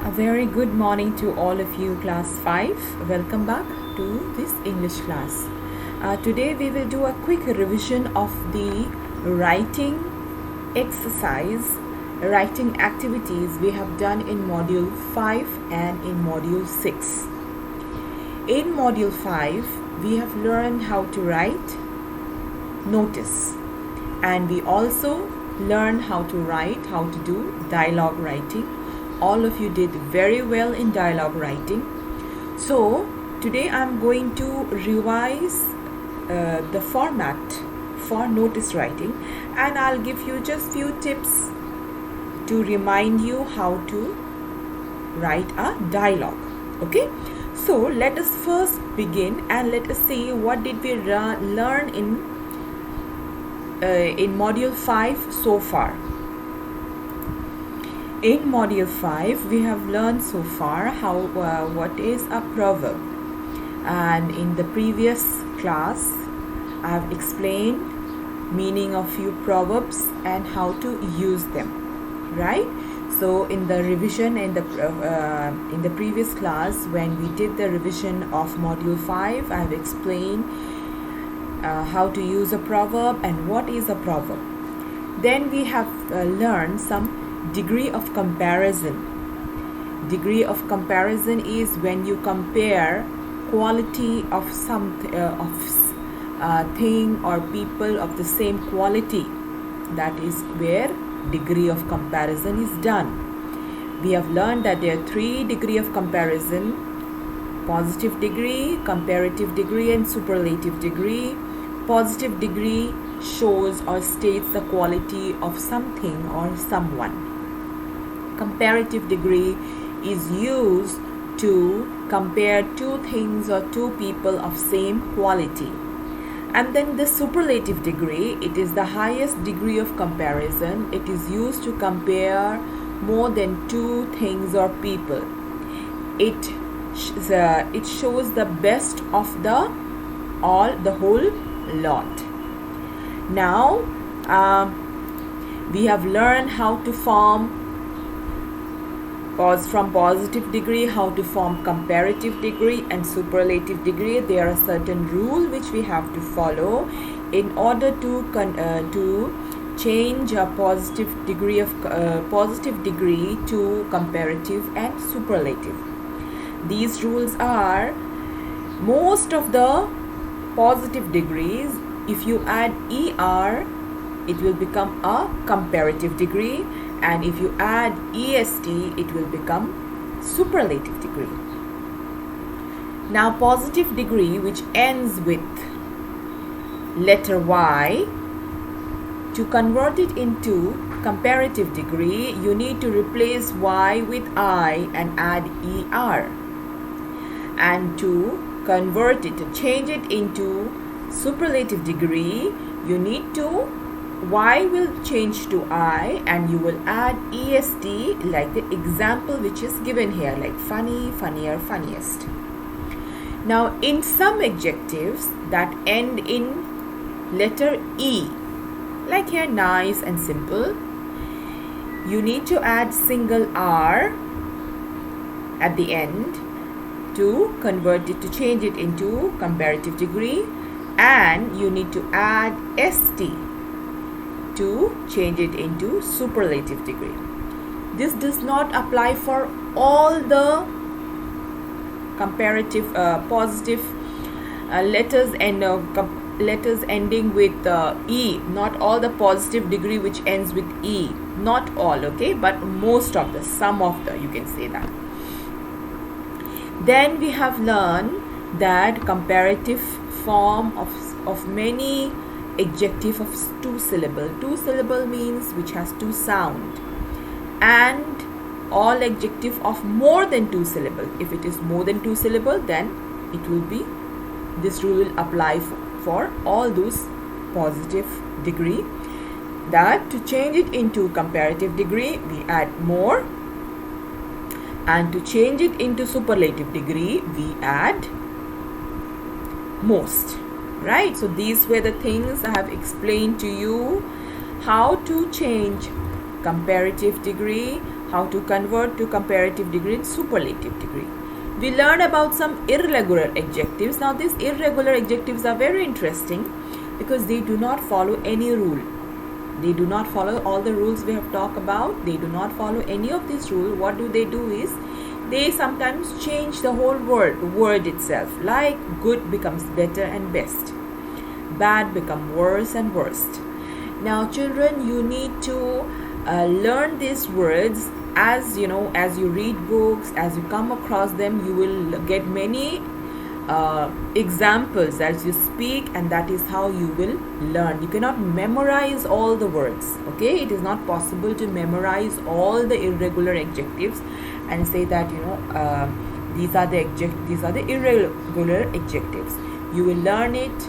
A very good morning to all of you, class 5. Welcome back to this English class. Today we will do a quick revision of the writing exercise, writing activities we have done in module 5 and in module 6. In module 5, we have learned how to write notice, and we also learned how to do dialogue writing. All of you did very well in dialogue writing. So today I'm going to revise the format for notice writing, and I'll give you just few tips to remind you how to write a dialogue. Okay, so let us first begin and let us see what did we learn in module 5 so far. In module 5, we have learned so far what is a proverb, and in the previous class I have explained meaning of few proverbs and how to use them, right? So in the revision in the previous class, when we did the revision of module 5, I have explained how to use a proverb and what is a proverb. Then we have learned some degree of comparison. Degree of comparison is when you compare quality of thing or people of the same quality. That is where degree of comparison is done. We have learned that there are 3 degrees of comparison: positive degree, comparative degree, and superlative degree. Positive degree shows or states the quality of something or someone. Comparative degree is used to compare 2 things or 2 people of same quality. And then the superlative degree, it is the highest degree of comparison. It is used to compare more than 2 things or people. It shows the best of the whole lot. Now we have learned how to form from positive degree, how to form comparative degree and superlative degree. There are certain rules which we have to follow in order to change a positive degree to comparative and superlative. These rules are: most of the positive degrees, if you add ER, it will become a comparative degree, and if you add EST, it will become superlative degree. Now positive degree which ends with letter Y, to convert it into comparative degree, you need to replace Y with I and add ER. And to convert it, to change it into superlative degree, you need to Y will change to I and you will add EST, like the example which is given here, like funny, funnier, funniest. Now in some adjectives that end in letter E, like here nice and simple, you need to add single R at the end to convert it, to change it into comparative degree, and you need to add ST to change it into superlative degree. This does not apply for all the comparative positive letters and letters ending with E. Not all the positive degree which ends with E. Not all, okay, but most of the, some of the, you can say that. Then we have learned that comparative form of many adjective of 2 syllable. 2 syllable means which has 2 sound, and all adjective of more than 2 syllable. If it is more than 2 syllable, then it will be, this rule will apply for all those positive degree. That to change it into comparative degree, we add more, and to change it into superlative degree, we add most. Right, so these were the things I have explained to you, how to change comparative degree, how to convert to comparative degree and superlative degree. We learn about some irregular adjectives. Now these irregular adjectives are very interesting because they do not follow any rule. They do not follow all the rules we have talked about. They do not follow any of these rules. What do? Is they sometimes change the whole word itself. Like good becomes better and best. Bad become worse and worst. Now children, you need to learn these words. As you know, as you read books, as you come across them, you will get many examples as you speak, and that is how you will learn. You cannot memorize all the words, okay? It is not possible to memorize all the irregular adjectives and say that these are the irregular adjectives. You will learn it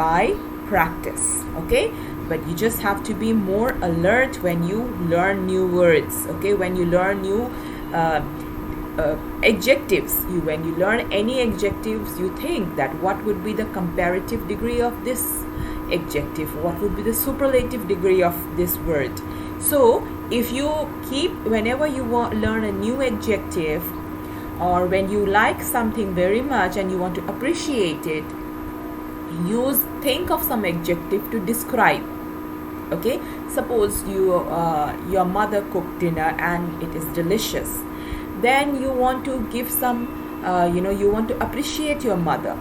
by practice, okay? But you just have to be more alert when you learn new words, okay? When you learn new adjectives, when you learn any adjectives, you think that what would be the comparative degree of this adjective, what would be the superlative degree of this word. So if you keep, whenever you learn a new adjective, or when you like something very much and you want to appreciate it, think of some adjective to describe. Okay, suppose your mother cooked dinner and it is delicious. Then you want to give some, you want to appreciate your mother.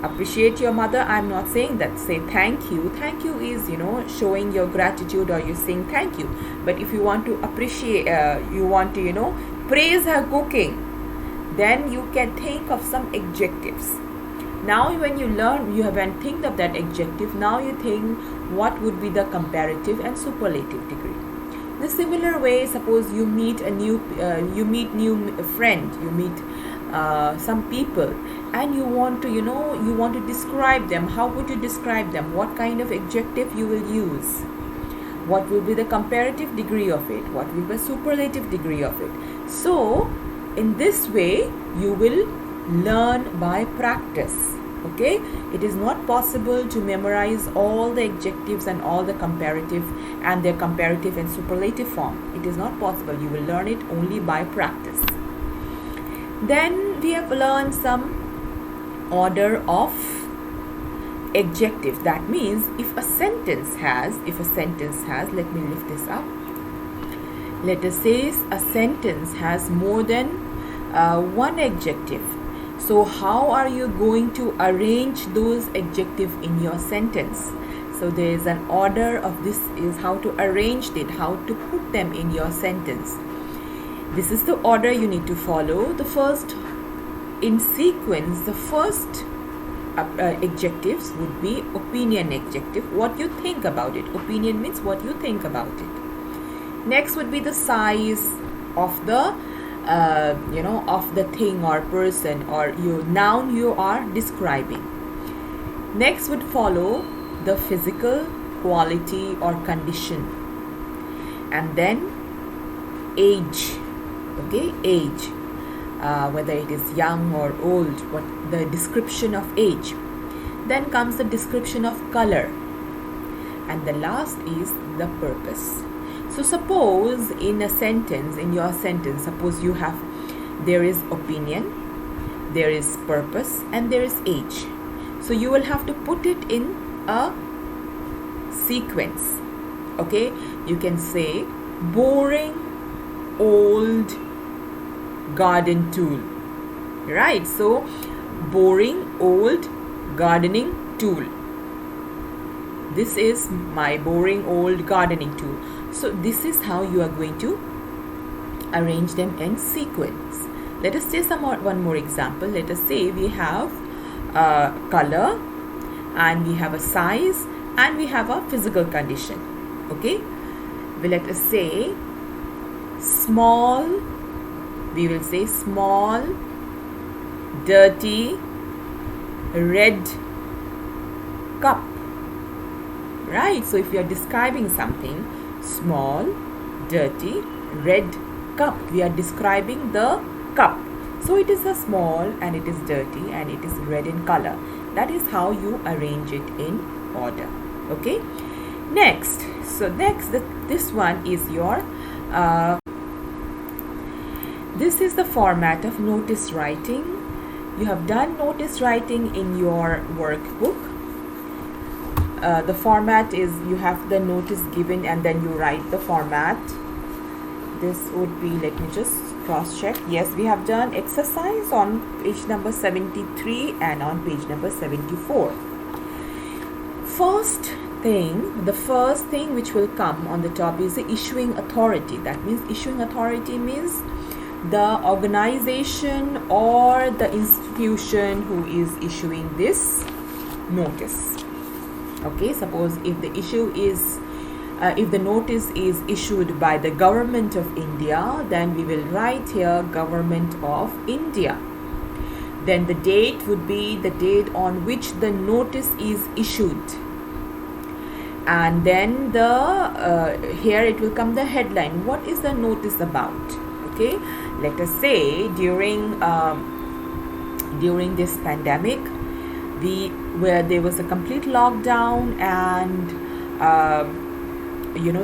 Appreciate your mother. I'm not saying that. Say thank you. Thank you is, showing your gratitude, or you saying thank you. But if you want to appreciate, you want to, praise her cooking, then you can think of some adjectives. Now when you learn, you haven't think of that adjective. Now you think what would be the comparative and superlative degree. In a similar way, suppose you meet new friend, you meet some people, and you want to describe them. How would you describe them? What kind of adjective you will use? What will be the comparative degree of it? What will be the superlative degree of it? So in this way you will learn by practice. Okay, it is not possible to memorize all the adjectives and all the comparative and their comparative and superlative form. It is not possible. You will learn it only by practice. Then we have learned some order of adjectives. That means if a sentence has, let me lift this up. Let us say a sentence has more than one adjective. So how are you going to arrange those adjectives in your sentence? So there is an order of this, is how to arrange it, how to put them in your sentence. This is the order you need to follow. The first, in sequence, the first adjectives would be opinion adjective, what you think about it. Opinion means what you think about it. Next would be the size of the of the thing or person or your noun you are describing. Next would follow the physical quality or condition, and then age. Okay, age, whether it is young or old, what the description of age. Then comes the description of color, and the last is the purpose. So suppose in a sentence, in your sentence, suppose there is opinion, there is purpose, and there is age. So you will have to put it in a sequence. Okay, you can say boring old garden tool. Right, so boring old gardening tool. This is my boring old gardening tool. So this is how you are going to arrange them in sequence. Let us say one more example. Let us say we have color, and we have a size, and we have a physical condition. Okay, let us say small. We will say small, dirty, red cup. Right, so if we are describing something, small, dirty, red cup, we are describing the cup. So it is a small, and it is dirty, and it is red in color. That is how you arrange it in order. Okay, Next, this one is your this is the format of notice writing. You have done notice writing in your workbook. The format is you have the notice given and then you write the format. This would be, let me just cross check. Yes, we have done exercise on page number 73 and on page number 74. The first thing which will come on the top is the issuing authority. That means issuing authority means the organization or the institution who is issuing this notice. Okay, suppose if the if the notice is issued by the government of India, then we will write here Government of India. Then the date would be the date on which the notice is issued. And then here it will come the headline. What is the notice about? Okay, let us say during this pandemic, where there was a complete lockdown and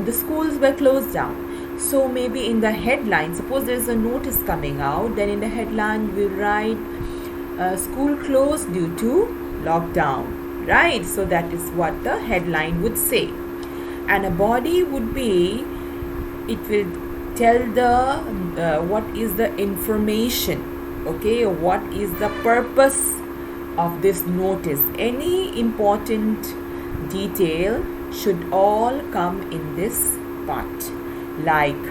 the schools were closed down. So maybe in the headline, suppose there is a notice coming out, then in the headline we write school closed due to lockdown, right? So that is what the headline would say. And a body would be, it will tell the what is the information, okay, what is the purpose of this notice. Any important detail should all come in this part, like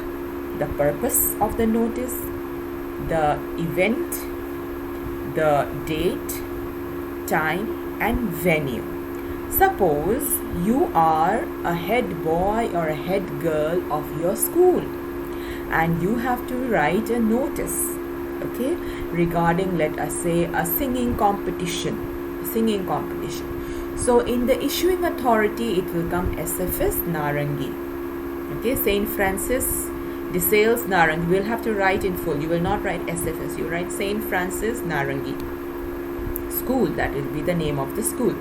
the purpose of the notice, the event, the date, time and venue. Suppose you are a head boy or a head girl of your school and you have to write a notice, okay, regarding, let us say, a singing competition. So in the issuing authority it will come sfsnarengism, okay, Saint Francis de Sales Narangi. We'll have to write in full. You will not write SFS, you write Saint Francis Narangi School. That will be the name of the school,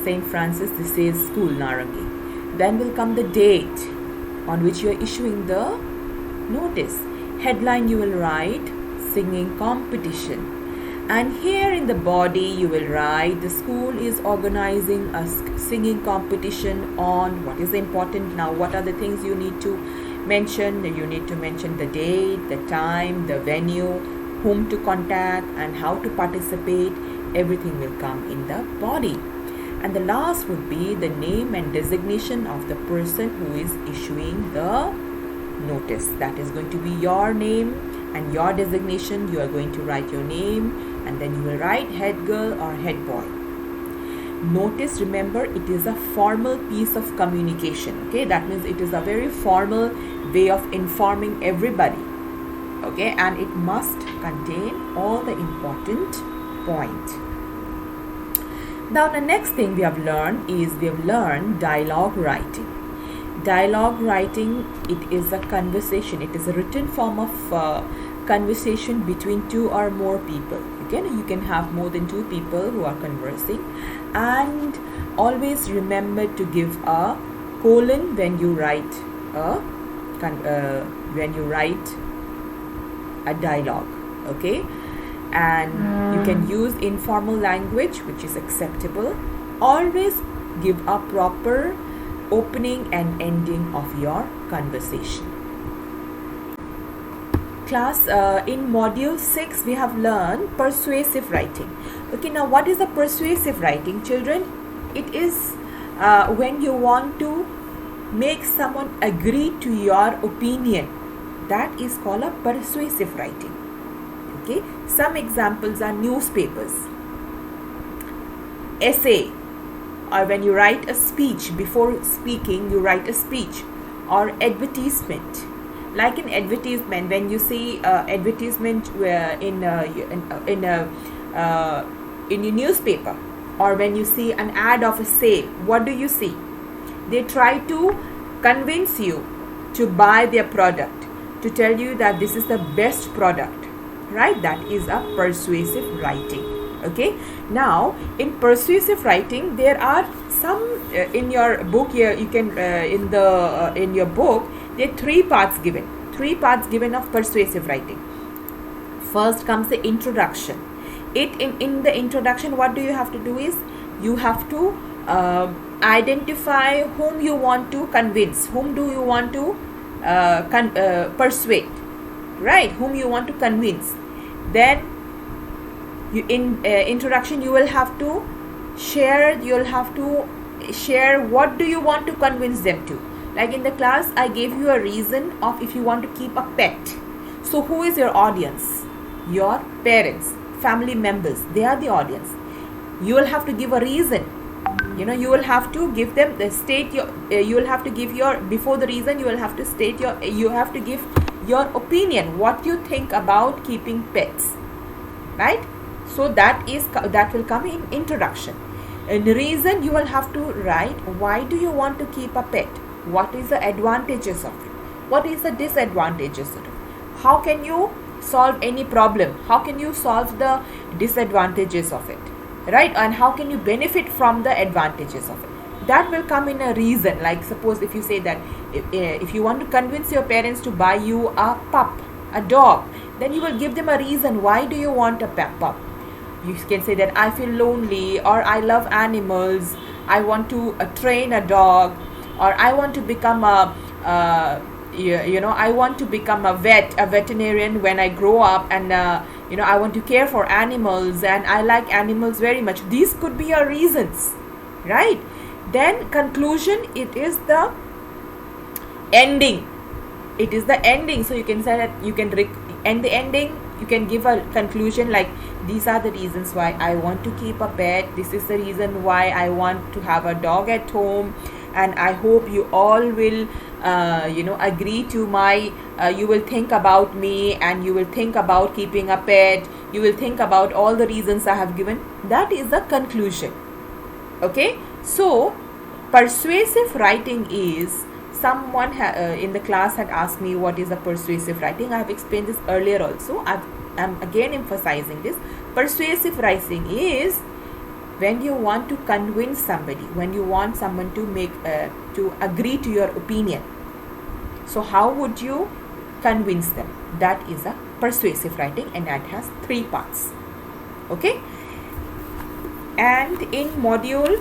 Saint Francis de Sales School Narangi. Then will come the date on which you are issuing the notice. Headline you will write singing competition, and here in the body you will write the school is organizing a singing competition on, what is important now, what are the things you need to mention. You need to mention the date, the time, the venue, whom to contact and how to participate. Everything will come in the body. And the last would be the name and designation of the person who is issuing the notice. That is going to be your name and your designation. You are going to write your name and then you will write head girl or head boy. Notice, remember, it is a formal piece of communication, okay, that means it is a very formal way of informing everybody, okay, and it must contain all the important points. Now the next thing we have learned is dialogue writing. Dialogue writing, it is a conversation, it is a written form of conversation between two or more people. You can have more than two people who are conversing, and always remember to give a colon when you write a dialogue, okay, and you can use informal language which is acceptable. Always give a proper opening and ending of your conversation. Class, in module 6 we have learned persuasive writing. Okay, now what is the persuasive writing, children? It is when you want to make someone agree to your opinion. That is called a persuasive writing. Okay, some examples are newspapers, essay, or when you write a speech, before speaking you write a speech, or advertisement. Like an advertisement, when you see advertisement in your newspaper, or when you see an ad of a sale, what do you see? They try to convince you to buy their product, to tell you that this is the best product, right? That is a persuasive writing. Okay, now in persuasive writing there are some in your book here, you can in your book there are three parts given of persuasive writing. First comes the introduction. In the introduction, what do you have to do is you have to identify whom you want to convince, whom do you want to persuade, right? Whom you want to convince. Then you in introduction you will have to share what do you want to convince them to. Like in the class I gave you a reason of if you want to keep a pet. So who is your audience? Your parents, family members, they are the audience. You will have to give a reason. You will have to give them you will have to give your, before the reason you will have to state you have to give your opinion, what you think about keeping pets, right? So that will come in introduction. In reason you will have to write why do you want to keep a pet, what is the advantages of it, what is the disadvantages of it, how can you solve any problem, how can you solve the disadvantages of it, right? And how can you benefit from the advantages of it. That will come in a reason. Like suppose if you say that if you want to convince your parents to buy you a pup, a dog, then you will give them a reason why do you want a pup. You can say that I feel lonely, or I love animals, I want to train a dog, or I want to become I want to become a veterinarian when I grow up, and I want to care for animals and I like animals very much. These could be your reasons, right? Then conclusion, it is the ending. So you can say that you can end the ending, you can give a conclusion like these are the reasons why I want to keep a pet, this is the reason why I want to have a dog at home, and I hope you all will agree to my you will think about me, and you will think about keeping a pet, you will think about all the reasons I have given. That is the conclusion. Okay, so persuasive writing is, someone in the class had asked me what is a persuasive writing. I have explained this earlier also. I'm again emphasizing this. Persuasive writing is when you want to convince somebody, when you want someone to make to agree to your opinion. So how would you convince them? That is a persuasive writing, and that has three parts. Okay, and in module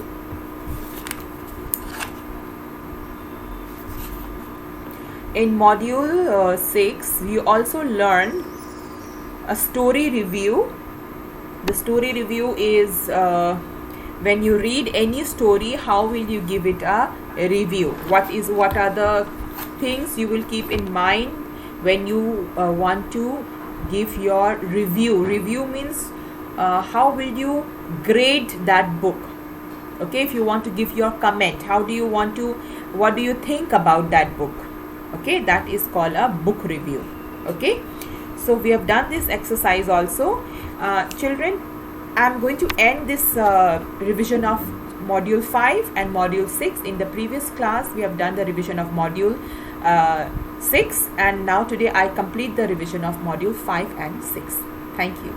6 we also learned a story review. The story review is when you read any story, how will you give it a review? What are the things you will keep in mind when you want to give your review? Review means how will you grade that book? Okay, if you want to give your comment, what do you think about that book? Okay, that is called a book review. Okay, so we have done this exercise also. Children, I am going to end this revision of module 5 and module 6. In the previous class we have done the revision of module 6, and now today I complete the revision of module 5 and 6. Thank you.